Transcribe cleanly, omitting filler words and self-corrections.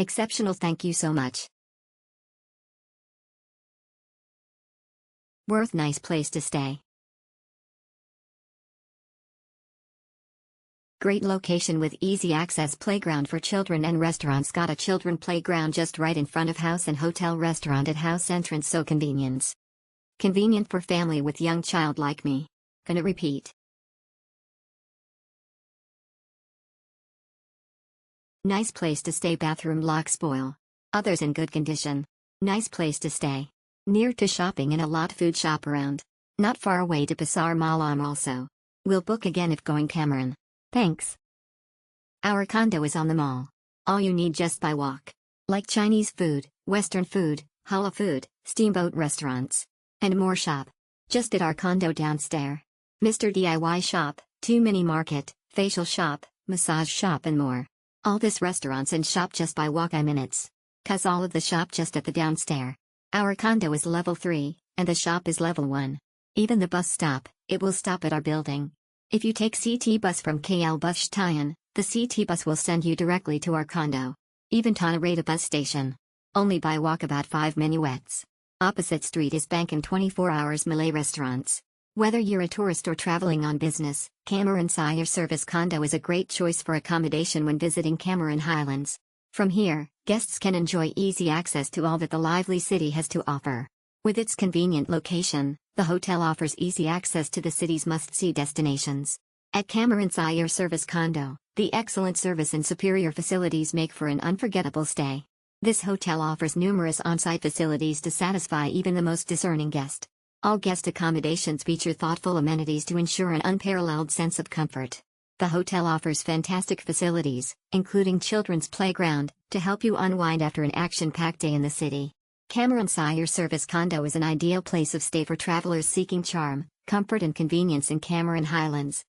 Exceptional, thank you so much. Worth, nice place to stay. Great location with easy access, playground for children and restaurants. Got a children playground just right in front of house and hotel restaurant at house entrance, so convenience. Convenient for family with young child like me. Gonna repeat. Nice place to stay, bathroom lock spoil. Others in good condition. Nice place to stay. Near to shopping and a lot food shop around. Not far away to Pasar Malam also. We'll book again if going, Cameron. Thanks. Our condo is on the mall. All you need just by walk. Like Chinese food, Western food, Hala food, steamboat restaurants. And more shop. Just at our condo downstairs. Mr. DIY shop, 2 mini market, facial shop, massage shop and more. All this restaurants and shop just by walk I minutes. Cause all of the shop just at the downstairs. Our condo is level 3, and the shop is level 1. Even the bus stop, it will stop at our building. If you take C.T Bus from KL Bus Stayon, the C.T Bus will send you directly to our condo. Even tanah rata bus station. Only by walk about 5 minuets. Opposite street is bank and 24 hours Malay restaurants. Whether you're a tourist or traveling on business, Cameron Sair Service Condo is a great choice for accommodation when visiting Cameron Highlands. From here, guests can enjoy easy access to all that the lively city has to offer. With its convenient location, the hotel offers easy access to the city's must-see destinations. At Cameron Sair Service Condo, the excellent service and superior facilities make for an unforgettable stay. This hotel offers numerous on-site facilities to satisfy even the most discerning guest. All guest accommodations feature thoughtful amenities to ensure an unparalleled sense of comfort. The hotel offers fantastic facilities, including children's playground, to help you unwind after an action-packed day in the city. Cameron Sair Service Condo is an ideal place of stay for travelers seeking charm, comfort and convenience in Cameron Highlands.